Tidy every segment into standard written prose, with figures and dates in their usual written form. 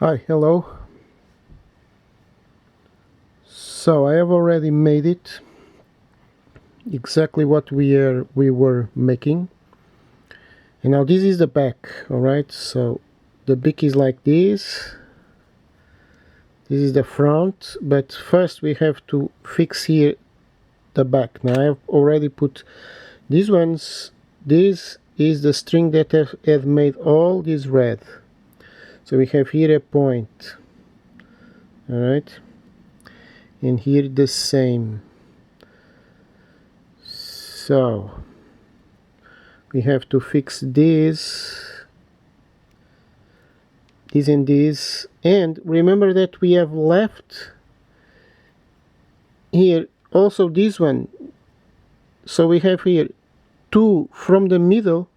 Hi, hello. So I have already made it exactly what we were making. And now this is the back, all right? So the back is like this. This is the front, but first we have to fix here the back. Now I have already put these ones. This is the string that have made all this red. So we have here a point, all right? And here the same. So we have to fix this and this, and remember that we have left here also this one, so we have here two from the middle.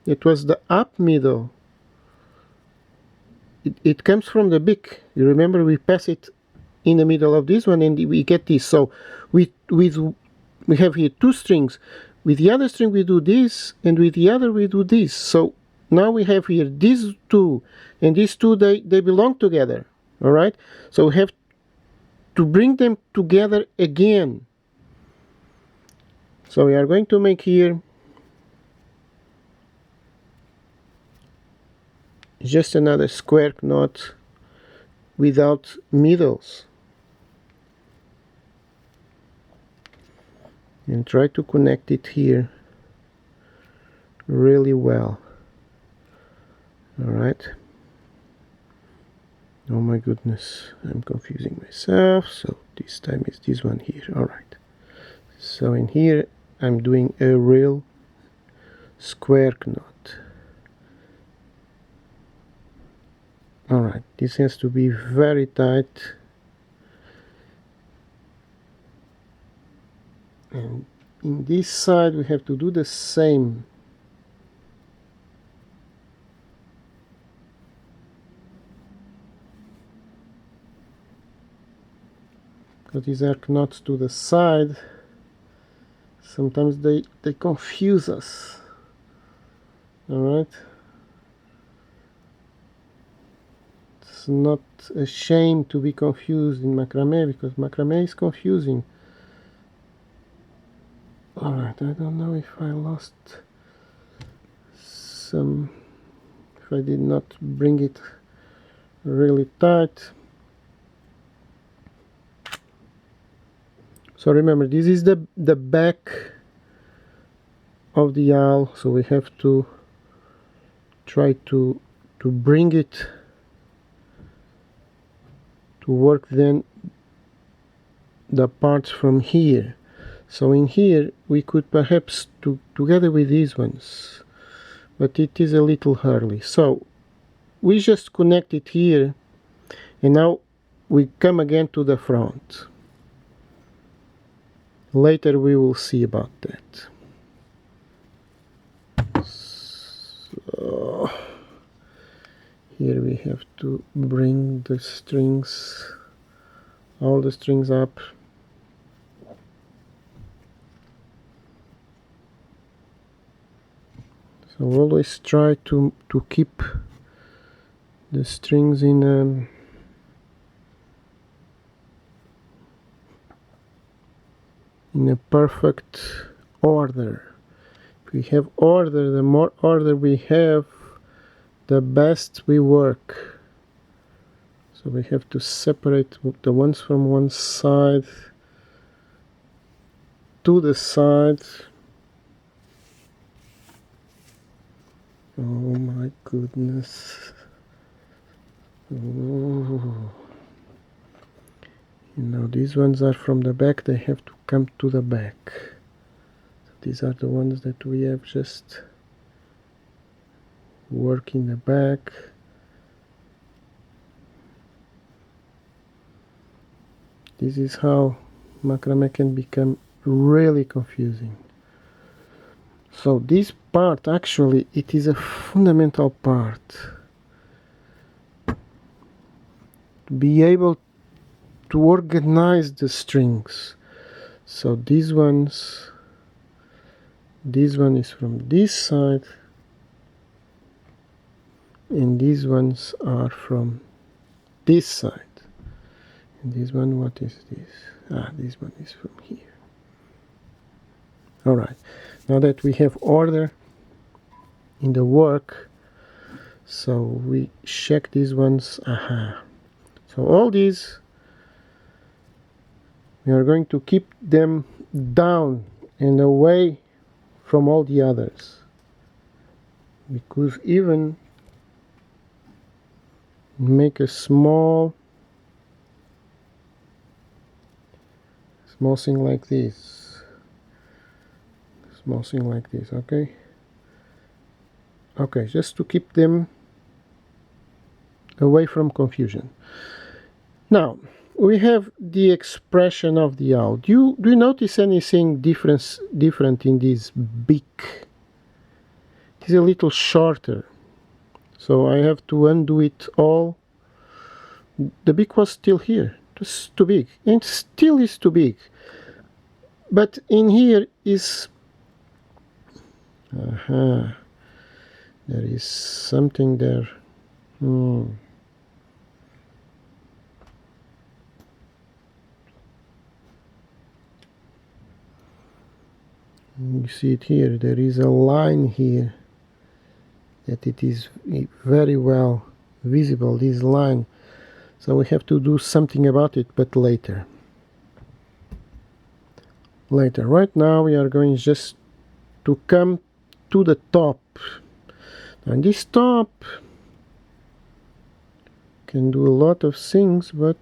It was the up middle. It comes from the big. You remember we pass it in the middle of this one and we get this. So we have here two strings. With the other string we do this, and with the other we do this. So now we have here these two, and these two they belong together. All right, so we have to bring them together again. So we are going to make here just another square knot without middles, and try to connect it here really well. All right. Oh my goodness, I'm confusing myself. So this time is this one here. All right. So in here I'm doing a real square knot. All right, this has to be very tight, and in this side we have to do the same. Because these are knots to the side, sometimes they confuse us. All right, it's not a shame to be confused in macrame, because macrame is confusing. All right, I don't know if I lost some, if I did not bring it really tight. So remember, this is the back of the owl, so we have to try to bring it to work then the parts from here. So in here we could perhaps together with these ones, but it is a little early. So we just connect it here, and now we come again to the front. Later we will see about that. So here we have to bring the strings, all the strings up. So always try to keep the strings in a perfect order. If we have order, the more order we have, the best we work. So we have to separate the ones from one side to the side. Oh my goodness. Oh. Now these ones are from the back, they have to come to the back. So these are the ones that we have just work in the back. This is how macrame can become really confusing. So this part, actually, it is a fundamental part. To be able to organize the strings. So this one is from this side, and these ones are from this side. And this one, what is this? Ah, this one is from here. Alright, now that we have order in the work, so we check these ones. Aha. So all these, we are going to keep them down and away from all the others. We could even make a small thing like this. Small thing like this, okay? Okay, just to keep them away from confusion. Now, we have the expression of the owl. Do you notice anything different in this beak? It is a little shorter, so I have to undo it all. The beak was still here. It was too big, and it still is too big. But in here is... Aha. There is something there. You see it here. There is a line here that it is very well visible, this line. So we have to do something about it, but later. Right now we are going just to come to the top. And this top can do a lot of things, but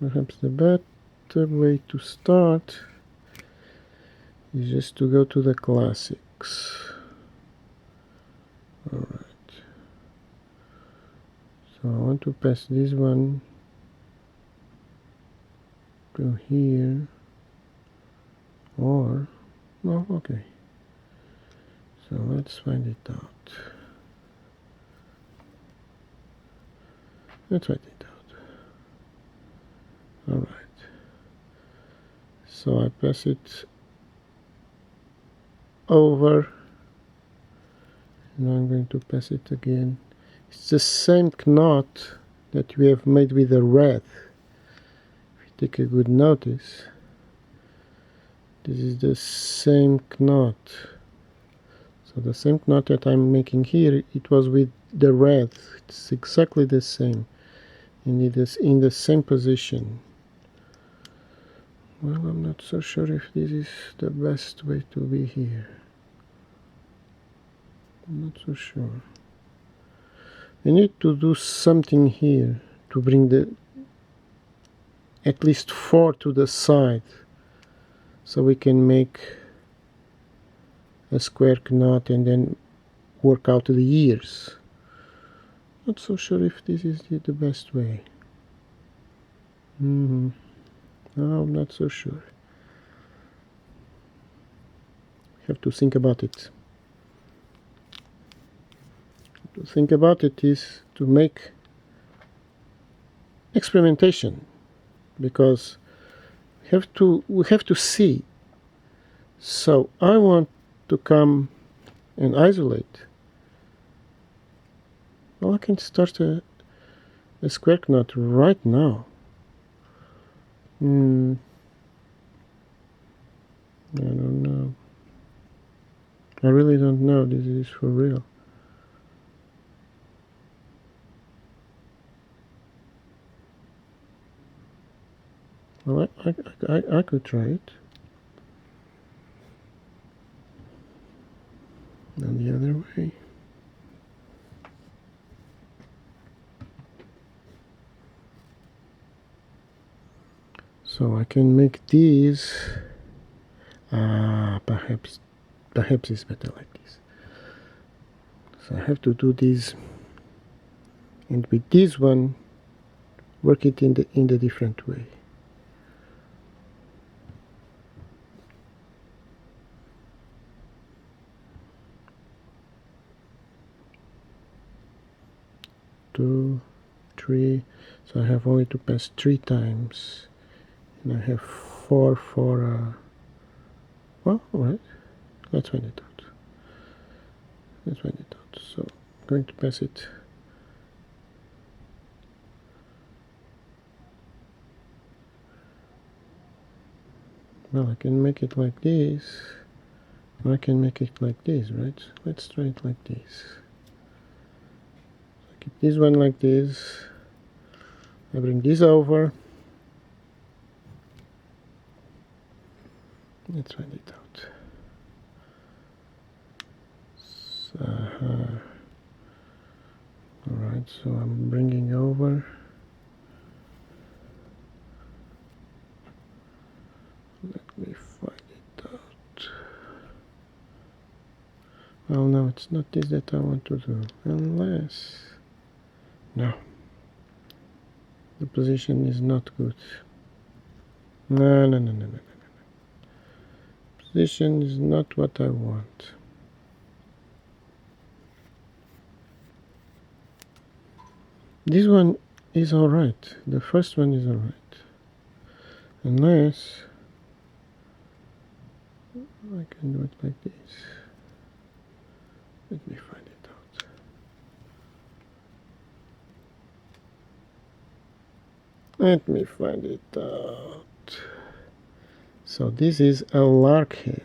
perhaps the better way to start is just to go to the classics. Alright. So I want to pass this one to here, or no, okay. So let's find it out. Let's find it out. Alright. So I pass it over, and I'm going to pass it again. It's the same knot that we have made with the red. If you take a good notice, this is the same knot. So the same knot that I'm making here, it was with the red. It's exactly the same, and it is in the same position. Well, I'm not so sure if this is the best way to be here. I'm not so sure. I need to do something here to bring the at least 4 to the side, so we can make a square knot and then work out the ears. Not so sure if this is the best way. No, I'm not so sure. Have to think about it. To think about it is to make experimentation, because we have to see. So I want to come and isolate. Well, I can start a square knot right now. I don't know. I really don't know. This is for real. Well, I could try it. And the other way. So I can make these. Perhaps it's better like this. So I have to do this, and with this one, work it in the different way. Two, three. So I have only to pass 3 times, and I have 4 for. Well, all right. Let's find it out. Let's find it out. So I'm going to pass it. Well, I can make it like this. Or I can make it like this, right? Let's try it like this. I keep this one like this. I bring this over. Let's find it out. Alright, so I'm bringing over. Let me find it out. Well, no, it's not this that I want to do. Unless... No. The position is not good. No. Position is not what I want. This one is alright. The first one is alright. Unless I can do it like this. Let me find it out. Let me find it out. So this is a lark head.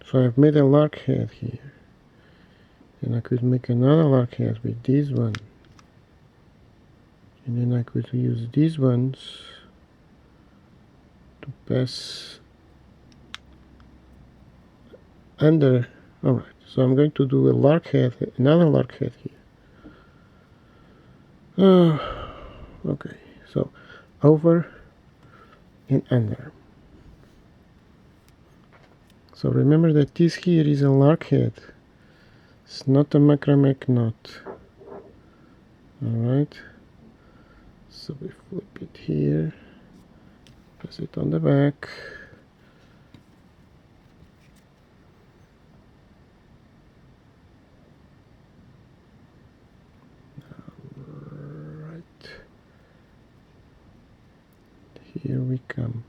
So I've made a lark head here. And I could make another lark head with this one. And then I could use these ones to pass under. Alright, so I'm going to do a lark head, another lark head here. Okay, so over and under. So remember that this here is a lark head. It's not a macrame knot. Alright. So we flip it here. Press it on the back. Alright. Here we come.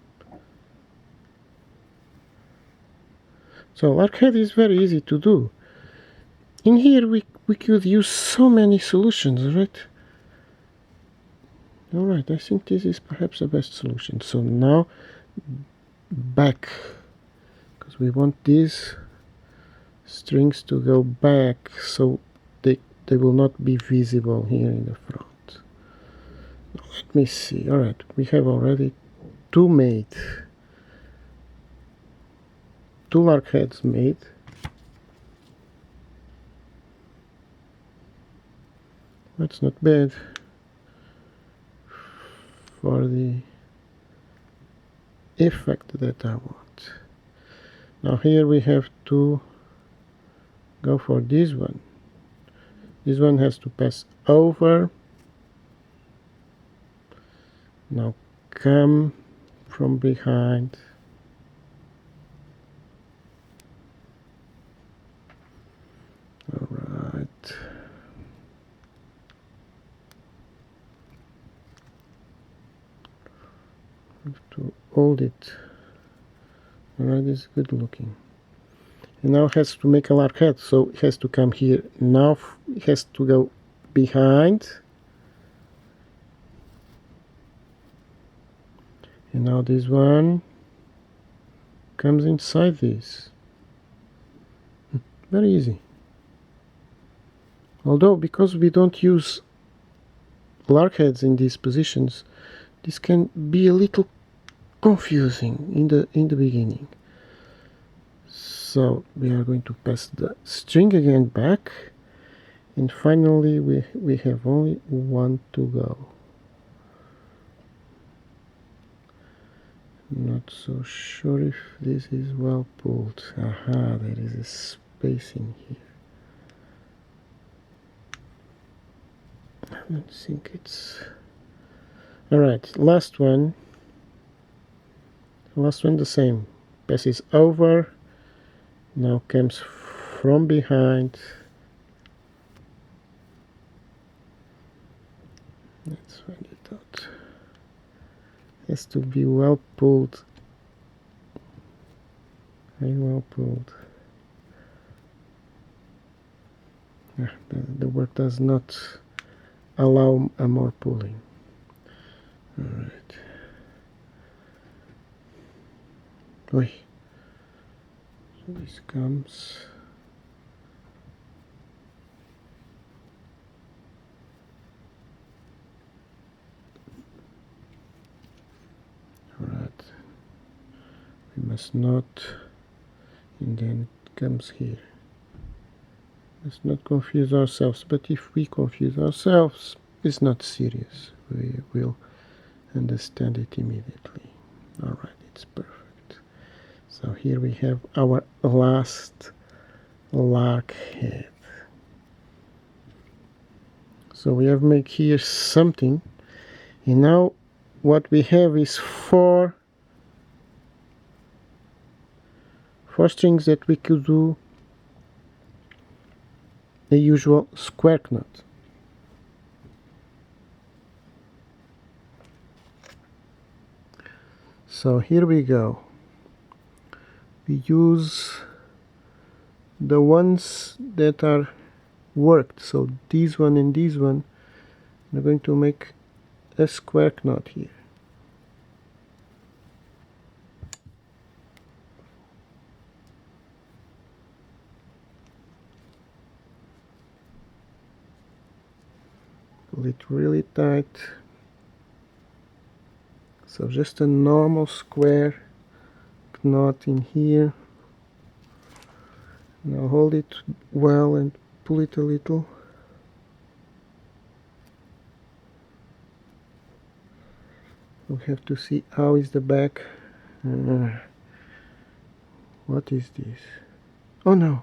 So lark head is very easy to do. In here we could use so many solutions, right? Alright, I think this is perhaps the best solution. So now back, because we want these strings to go back so they will not be visible here in the front. Now, let me see. Alright, we have already two made. Two lark heads made. That's not bad for the effect that I want. Now here we have to go for this one. This one has to pass over. Now come from behind. Alright. Have to hold it. Alright, it's good looking. And now it has to make a lark head, so it has to come here. Now it has to go behind. And now this one comes inside this. Very easy. Although, because we don't use lark heads in these positions, this can be a little confusing in the beginning. So we are going to pass the string again back, and finally we have only one to go. Not so sure if this is well pulled. Aha, there is a spacing here. I don't think it's... Alright, last one the same. Passes over, now comes from behind. Let's find it out. Has to be well pulled Very well pulled. The work does not allow a more pulling. Alright. Oi. So this comes. Alright. We must not, and then it comes here. Let's not confuse ourselves, but if we confuse ourselves, it's not serious. We will understand it immediately. Alright, it's perfect. So here we have our last lark head. So we have made here something, and now what we have is four strings that we could do the usual square knot. So here we go. We use the ones that are worked, so this one and this one. I'm going to make a square knot here. Pull it really tight. So just a normal square knot in here. Now hold it well and pull it a little. We have to see how is the back. What is this? Oh no!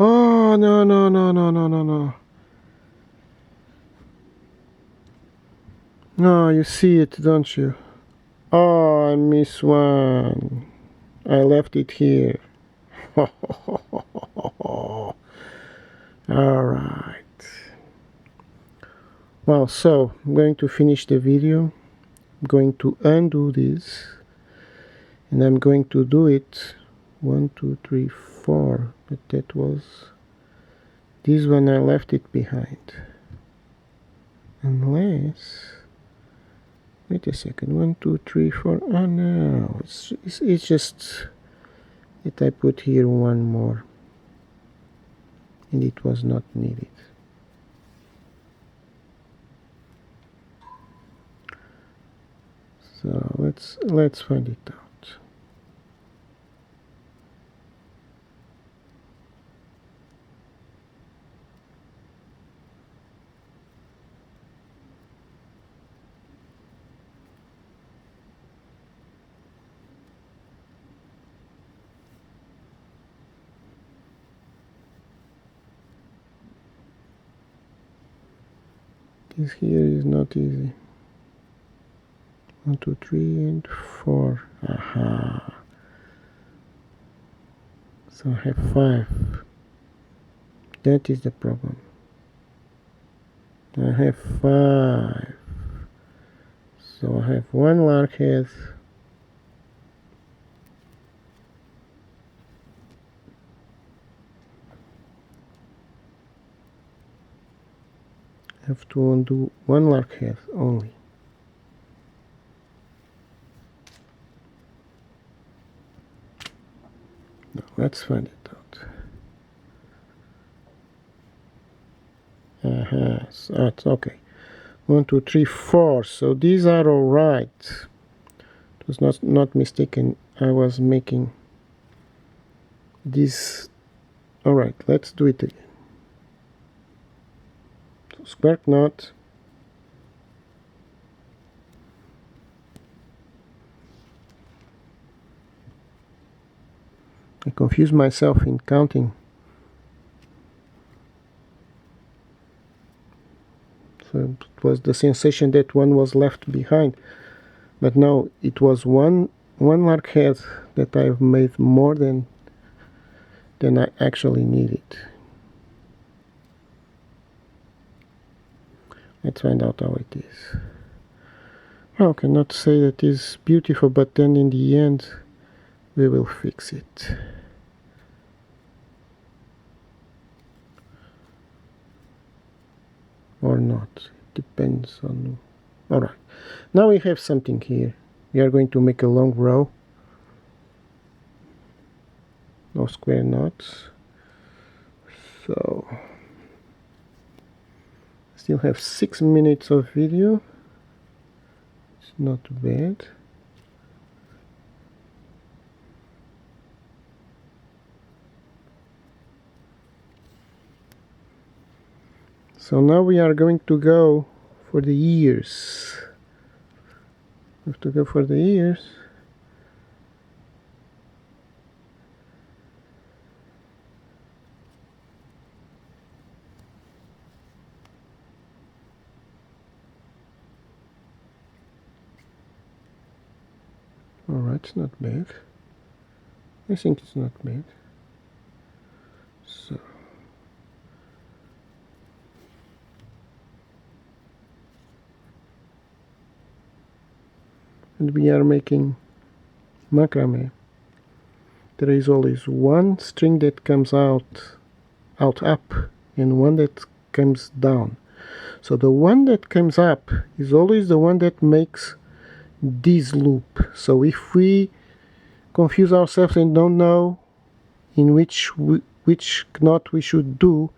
Oh no no no no no no no! No, you see it, don't you? Oh, I missed one. I left it here. Alright. Well, so I'm going to finish the video. I'm going to undo this. And I'm going to do it 1, 2, 3, 4. But that was this one, I left it behind. Unless, wait a second, 1, 2, 3, 4. Oh no, it's just that I put here one more, and it was not needed. So let's find it out. This here is not easy. 1, 2, 3, and 4. Aha. So I have 5. That is the problem. I have 5. So I have one lark head. I have to undo one lark head only. Now let's find it out. So it's okay. 1, 2, 3, 4. So these are all right. It was not mistaken. I was making this. All right. Let's do it again. So square knot. I confused myself in counting. So it was the sensation that one was left behind, but no, it was one lark head that I've made more than I actually needed. Let's find out how it is. Well, I cannot say that it's beautiful, but then in the end we will fix it. Or not, depends on. All right, now we have something here. We are going to make a long row, no square knots. So still have 6 minutes of video. It's not bad. So now we are going to go for the ears. We have to go for the ears. Alright, it's not bad. I think it's not bad. So and we are making macrame. There is always one string that comes out up and one that comes down. So the one that comes up is always the one that makes this loop. So if we confuse ourselves and don't know in which knot we should do,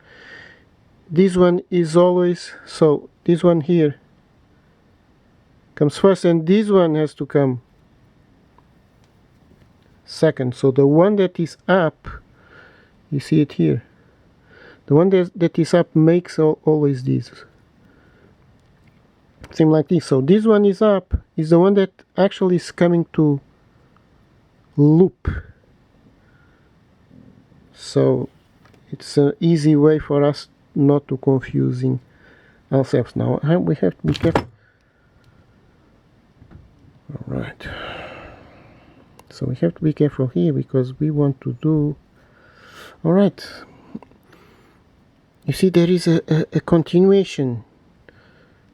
this one is always, so this one here comes first and this one has to come second. So the one that is up, you see it here, the one that is up makes always this. Same like this. So this one is up, is the one that actually is coming to loop. So it's an easy way for us not to confusing ourselves. Now we have to be careful. Alright. So we have to be careful here because we want to do. Alright. You see there is a continuation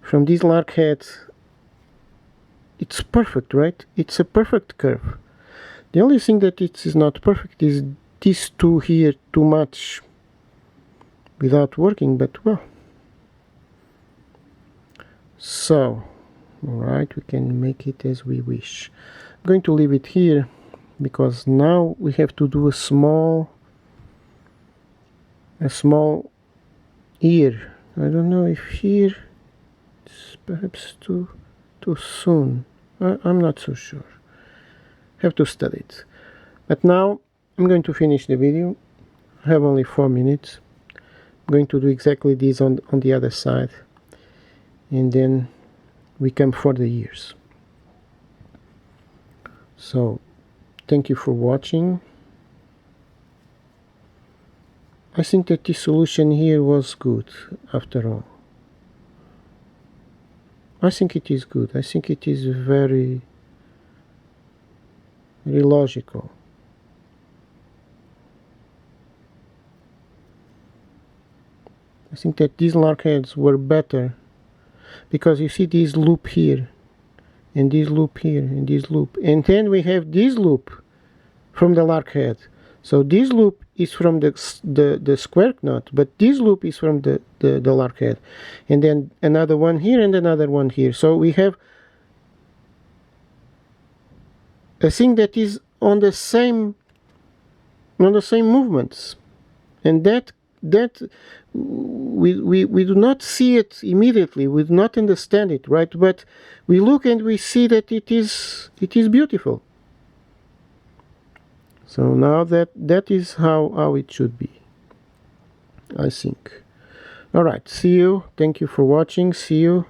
from this lark head. It's perfect, right? It's a perfect curve. The only thing that it is not perfect is these two here too much without working, but well. So, alright, we can make it as we wish. I'm going to leave it here because now we have to do a small ear. I don't know if here it's perhaps too soon. I'm not so sure. Have to study it. But now I'm going to finish the video. I have only 4 minutes. I'm going to do exactly this on the other side, and then we come for the ears. So thank you for watching. I think that this solution here was good after all. I think it is good. I think it is very logical. I think that these lark heads were better because you see this loop here and this loop here and this loop, and then we have this loop from the lark head. So this loop is from the square knot, but this loop is from the lark head, and then another one here and another one here. So we have a thing that is on the same movements, and that we do not see it immediately, we do not understand it, right? But we look and we see that it is beautiful. So now that is how it should be, I think. Alright, see you. Thank you for watching. See you.